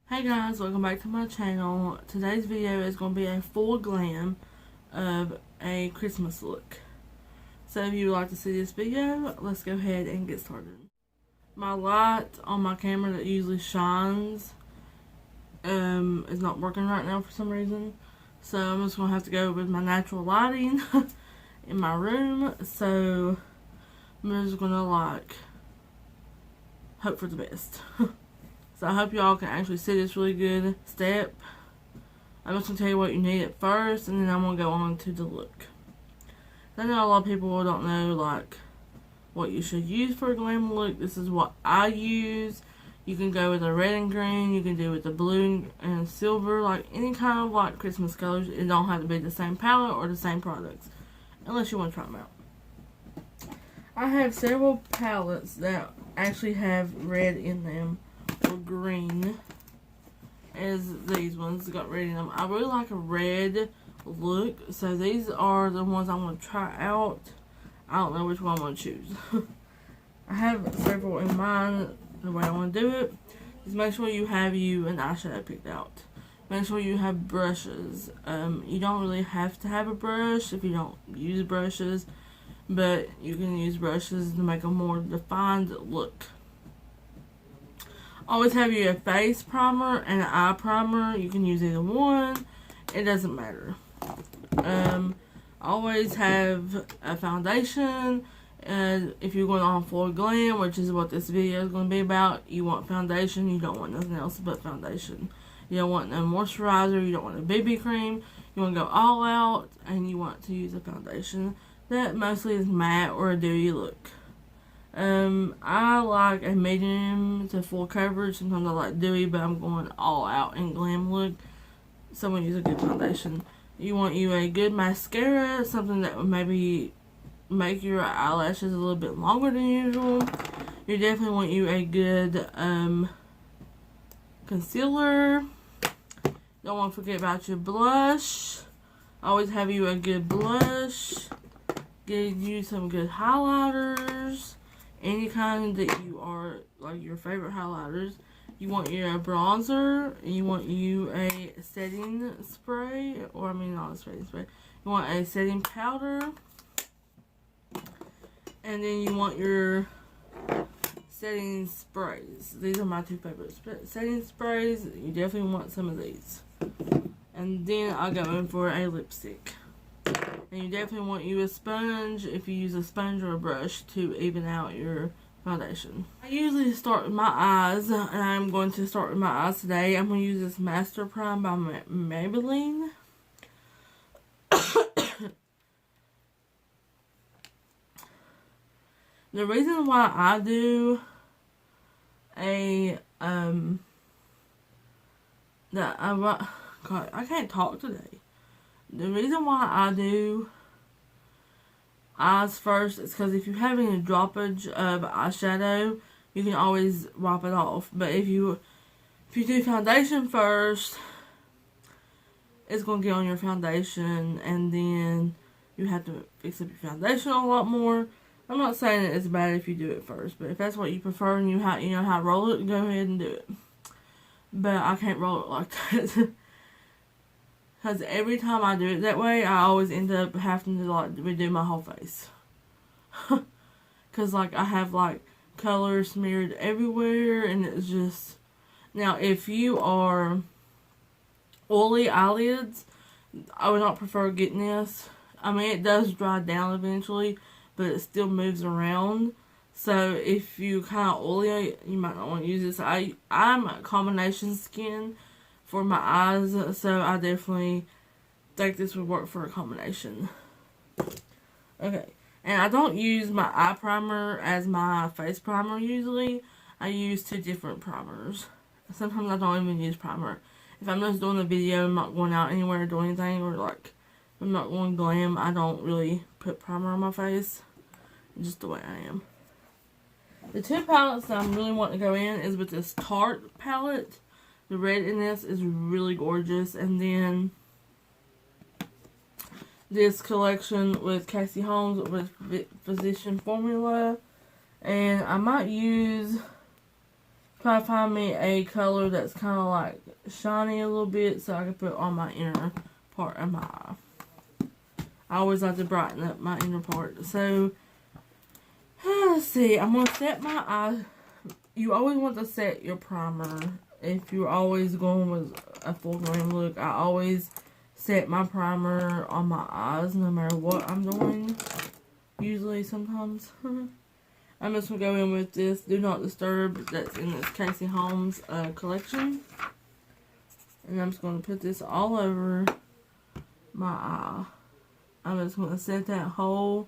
Hey guys, welcome back to my channel. Today's video is going to be a full glam of a Christmas look. So if you would like to see this video, let's go ahead and get started. My light on my camera that usually shines is not working right now for some reason. So I'm just going to have to go with my natural lighting in my room. So I'm just going to hope for the best. So I hope y'all can actually see this really good step. I'm just going to tell you what you need at first, and then I'm going to go on to the look. I know a lot of people don't know what you should use for a glam look. This is what I use. You can go with a red and green. You can do with the blue and silver. Any kind of Christmas colors. It don't have to be the same palette or the same products. Unless you want to try them out. I have several palettes that actually have red in them. Or green, as these ones got red in them. I really like a red look, so these are the ones I'm going to try out. I don't know which one I'm going to choose. I have several in mind. The way I want to do it is make sure you have an eyeshadow picked out. Make sure you have brushes. You don't really have to have a brush if you don't use brushes, but you can use brushes to make a more defined look. Always have a face primer and an eye primer. You can use either one. It doesn't matter. Always have a foundation. If you're going on full glam, which is what this video is going to be about, you want foundation. You don't want nothing else but foundation. You don't want no moisturizer. You don't want a BB cream. You want to go all out, and you want to use a foundation that mostly is matte or a dewy look. I like a medium to full coverage. Sometimes I like dewy, but I'm going all out in glam look. So I'm going to use a good foundation. You want a good mascara, something that would maybe make your eyelashes a little bit longer than usual. You definitely want a good concealer. Don't want to forget about your blush. Always have a good blush. Get you some good highlighters. Any kind that you are, your favorite highlighters. You want your bronzer. You want a setting spray. Not a setting spray. You want a setting powder. And then you want your setting sprays. These are my two favorites. Setting sprays, you definitely want some of these. And then I'll go in for a lipstick. And you definitely want a sponge, if you use a sponge or a brush, to even out your foundation. I usually start with my eyes, and I'm going to start with my eyes today. I'm going to use this Master Prime by Maybelline. The reason why I do God, I can't talk today. The reason why I do eyes first is because if you're having a droppage of eyeshadow, you can always wipe it off. But if you do foundation first, it's going to get on your foundation, and then you have to fix up your foundation a lot more. I'm not saying that it's bad if you do it first, but if that's what you prefer and you know how to roll it, go ahead and do it. But I can't roll it like that. Because every time I do it that way, I always end up having to redo my whole face. Because I have color smeared everywhere, and it's just... Now, if you are oily eyelids, I would not prefer getting this. It does dry down eventually, but it still moves around. So if you kind of oily, you might not want to use this. I'm a combination skin for my eyes, so I definitely think this would work for a combination. Okay, and I don't use my eye primer as my face primer usually. I use two different primers. Sometimes I don't even use primer. If I'm just doing a video, I'm not going out anywhere or doing anything, or I'm not going glam, I don't really put primer on my face. Just the way I am. The two palettes that I'm really wanting to go in is with this Tarte palette. The red in this is really gorgeous. And then this collection with Casey Holmes with Physician Formula. And I might use try to find me a color that's kind of like shiny a little bit so I can put on my inner part of my eye. I always like to brighten up my inner part. So, let's see. I'm going to set my eye. You always want to set your primer. If you're always going with a full glam look, I always set my primer on my eyes no matter what I'm doing. Usually, sometimes. I'm just going to go in with this Do Not Disturb that's in this Casey Holmes collection. And I'm just going to put this all over my eye. I'm just going to set that whole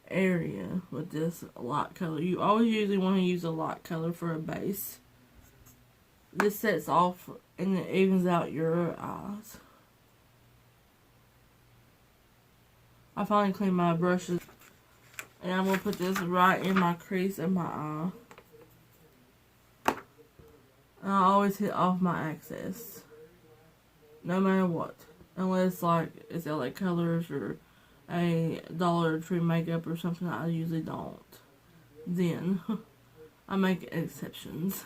area with this light color. You always usually want to use a light color for a base. This sets off and it evens out your eyes. I finally cleaned my brushes. And I'm going to put this right in my crease of my eye. And I always hit off my excess. No matter what. Unless like it's LA Colors or a Dollar Tree makeup or something I usually don't. Then I make exceptions.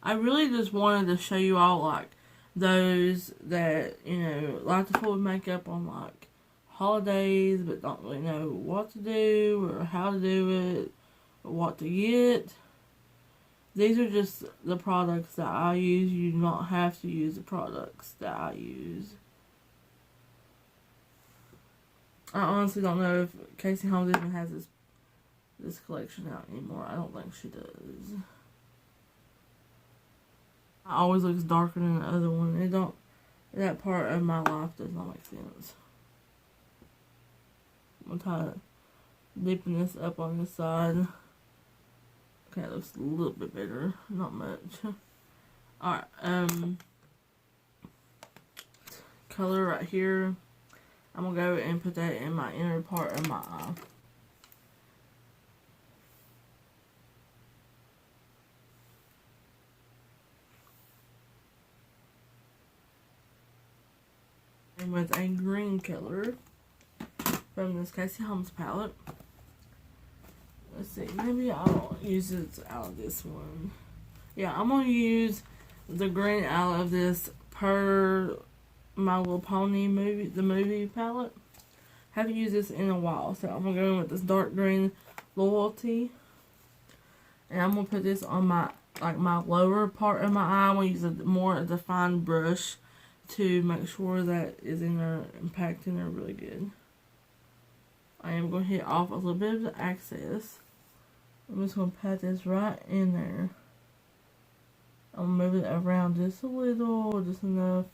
I really just wanted to show you all like those that, you know, like to put makeup on like holidays but don't really know what to do or how to do it or what to get. These are just the products that I use. You do not have to use the products that I use. I honestly don't know if Casey Holmes even has this collection out anymore. I don't think she does. It always looks darker than the other one. That part of my life does not make sense. I'm gonna try dipping this up on this side. Okay, it looks a little bit better. Not much. Alright, color right here. I'm gonna go and put that in my inner part of my eye. And with a green color from this Casey Holmes palette. Let's see, maybe I'll use it out of this one. Yeah, I'm going to use the green out of this per My Little Pony movie, the movie palette. Haven't used this in a while, so I'm going to go in with this dark green Loyalty. And I'm going to put this on my lower part of my eye. I'm going to use a more defined brush to make sure that is in there and packed in there really good. I am going to hit off a little bit of the excess. I'm just going to pat this right in there. I'm going to move it around just a little, just enough.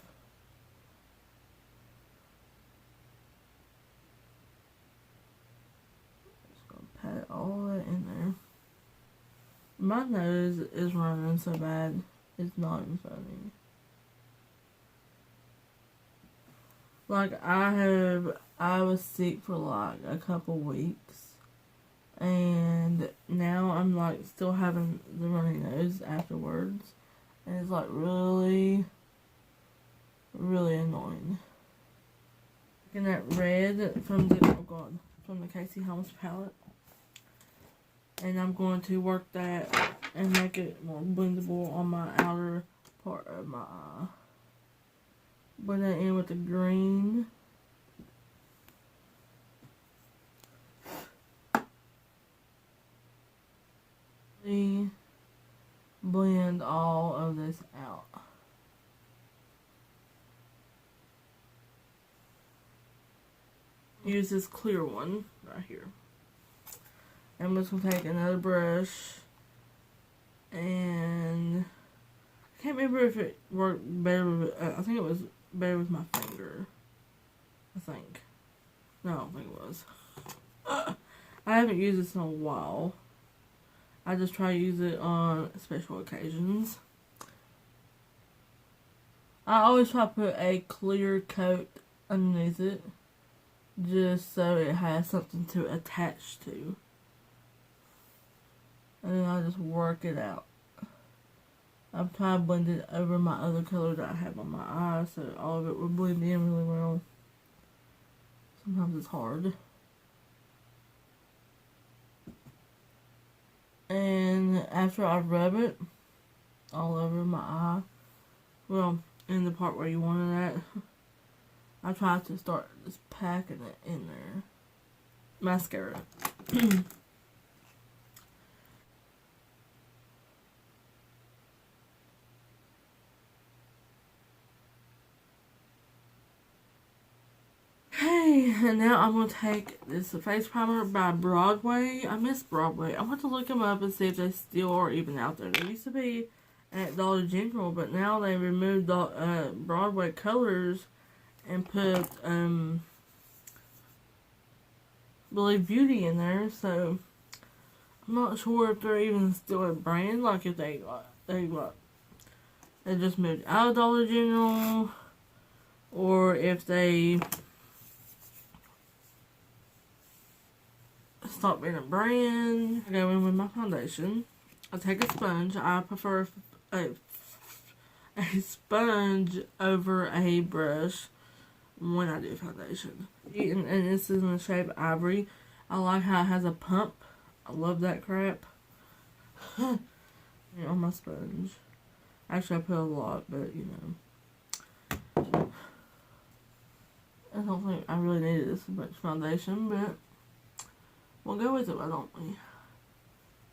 Just going to pat all that in there. My nose is running so bad, it's not even funny. Like, I was sick for like a couple weeks. And now I'm like still having the runny nose afterwards. And it's like really, really annoying. Taking that red from the Casey Holmes palette. And I'm going to work that and make it more blendable on my outer part of my eye. Blend that in with the green. Blend all of this out. Use this clear one right here. I'm just going to take another brush and I can't remember if it worked better with, I think it was better with my finger. I think. No, I don't think it was. I haven't used this in a while. I just try to use it on special occasions. I always try to put a clear coat underneath it, just so it has something to attach to. And then I just work it out. I'm trying to blend it over my other color that I have on my eye, so all of it will blend in really well. Sometimes it's hard. And then after I rub it all over my eye, well, in the part where you want it at, I try to start just packing it in there. Mascara. Okay, and now I'm going to take this face primer by Broadway. I miss Broadway. I want to look them up and see if they still are even out there. They used to be at Dollar General, but now they removed the Broadway colors and put Believe Beauty in there, so I'm not sure if they're even still a brand, like if they just moved out of Dollar General, or if they stopped being a brand. I go in with my foundation. I take a sponge. I prefer a sponge over a brush when I do foundation. And this is in the shape Ivory. I like how it has a pump. I love that crap. On my sponge. Actually, I put a lot, but you know. I don't think I really needed this much foundation, but we'll go with it, why don't we?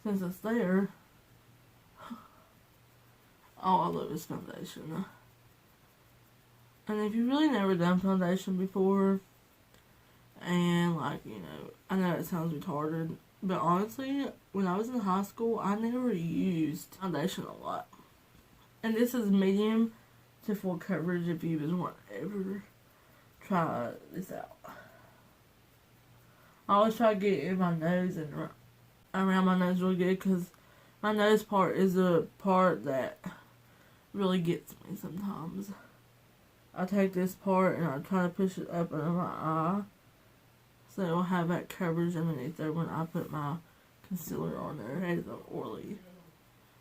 Since it's there. Oh, I love this foundation. And if you've really never done foundation before, and like, you know, I know it sounds retarded, but honestly, when I was in high school, I never used foundation a lot. And this is medium to full coverage if you want to ever try this out. I always try to get it in my nose and around my nose really good, because my nose part is the part that really gets me sometimes. I take this part and I try to push it up under my eye so it'll have that coverage underneath there when I put my concealer on there. It is oily.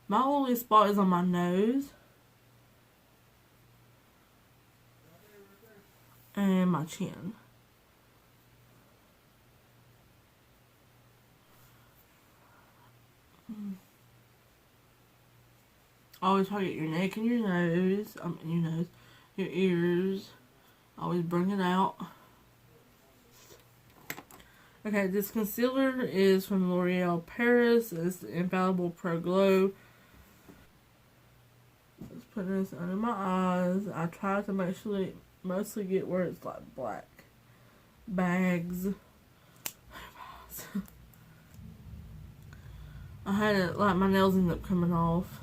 My oily spot is on my nose and my chin. Always try to get your neck and your nose, your ears. Always bring it out. Okay, this concealer is from L'Oreal Paris. It's the Infallible Pro Glow. Just putting this under my eyes. I try to mostly get where it's like black bags. I had it, like, my nails ended up coming off.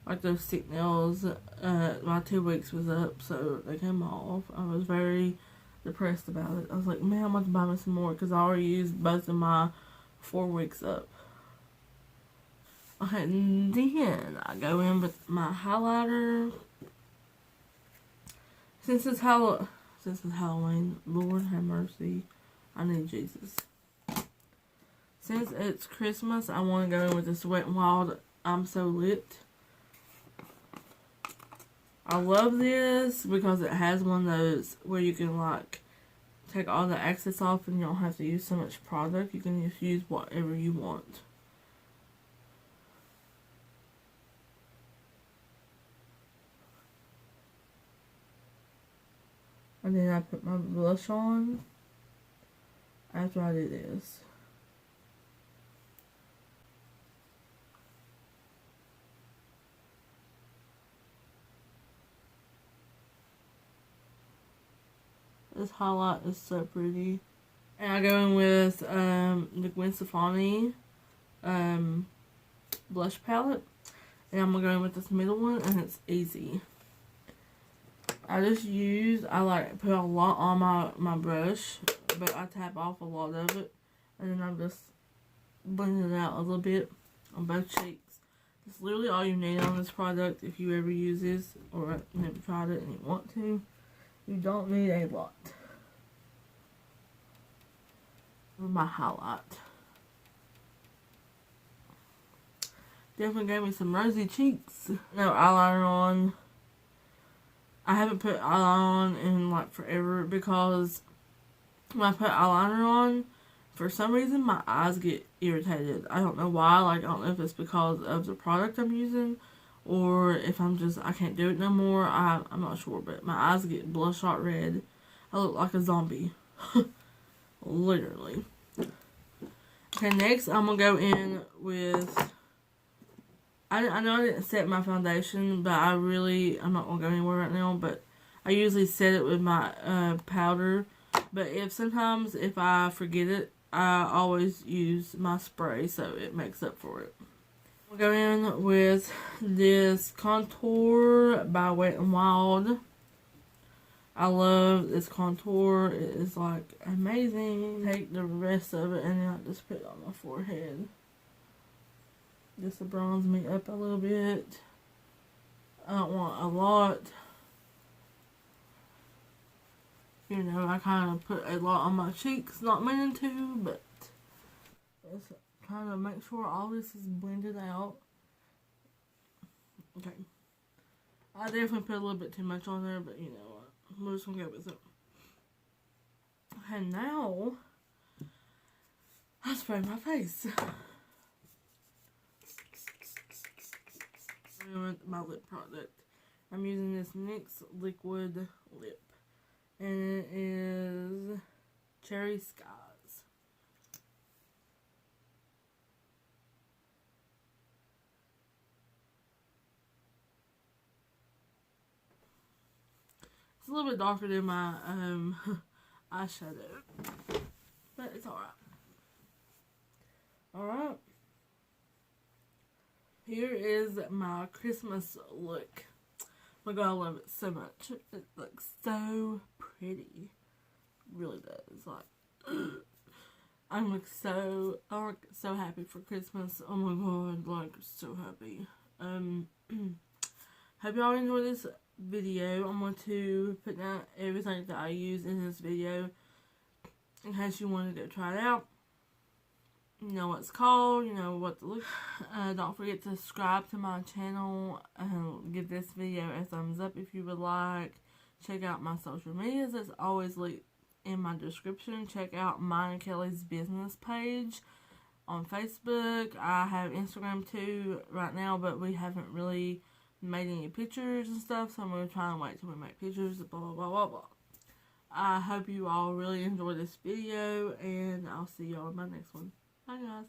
Like those stick nails. My 2 weeks was up, so they came off. I was very depressed about it. I was like, man, I'm going to buy me some more, because I already used both of my 4 weeks up. Okay, and then I go in with my highlighter. Since it's Halloween, Lord have mercy, I need Jesus. Since it's Christmas, I want to go in with this Wet n Wild I'm So Lit. I love this because it has one of those where you can like take all the excess off and you don't have to use so much product. You can just use whatever you want. And then I put my blush on after I do this. This highlight is so pretty. And I go in with the Gwen Stefani blush palette. And I'm going to go in with this middle one, and it's easy. I like put a lot on my brush, but I tap off a lot of it. And then I'm just blending it out a little bit on both cheeks. It's literally all you need on this product if you ever use this or never tried it and you want to. You don't need a lot. For my highlight. Definitely gave me some rosy cheeks. No eyeliner on. I haven't put eyeliner on in like forever, because when I put eyeliner on, For some reason, my eyes get irritated. I don't know why. Like, I don't know if it's because of the product I'm using or if I can't do it no more. I'm not sure, but my eyes get bloodshot red. I look like a zombie. Literally. Okay, next I'm going to go in with... I know I didn't set my foundation, but I'm not going to go anywhere right now, but I usually set it with my powder. But sometimes if I forget it, I always use my spray, so it makes up for it. We'll go in with this contour by Wet n Wild. I love this contour. It is like amazing. Take the rest of it and then I just put it on my forehead. Just to bronze me up a little bit. I don't want a lot. You know, I kind of put a lot on my cheeks, not meaning to, but just kind of make sure all this is blended out. Okay. I definitely put a little bit too much on there, but you know what? We're just going to go with it. And now, I spray my face. With my lip product. I'm using this NYX Liquid Lip. And it is Cherry Skies. It's a little bit darker than my eyeshadow, but it's alright. Alright. Here is my Christmas look. Oh my god, I love it so much. It looks so pretty. It really does. Like, I'm so happy for Christmas. Oh my god, like, so happy. Hope y'all enjoyed this video. I'm going to put down everything that I use in this video in case you want to go try it out. You know what it's called, you know what to look. Don't forget to subscribe to my channel and give this video a thumbs up if you would like. Check out my social medias. It's always linked in my description. Check out mine and Kelly's business page on Facebook. I have Instagram too right now, but we haven't really made any pictures and stuff, so I'm going to try and wait till we make pictures, blah, blah, blah, blah, blah. I hope you all really enjoyed this video, and I'll see y'all in my next one. Bye, guys.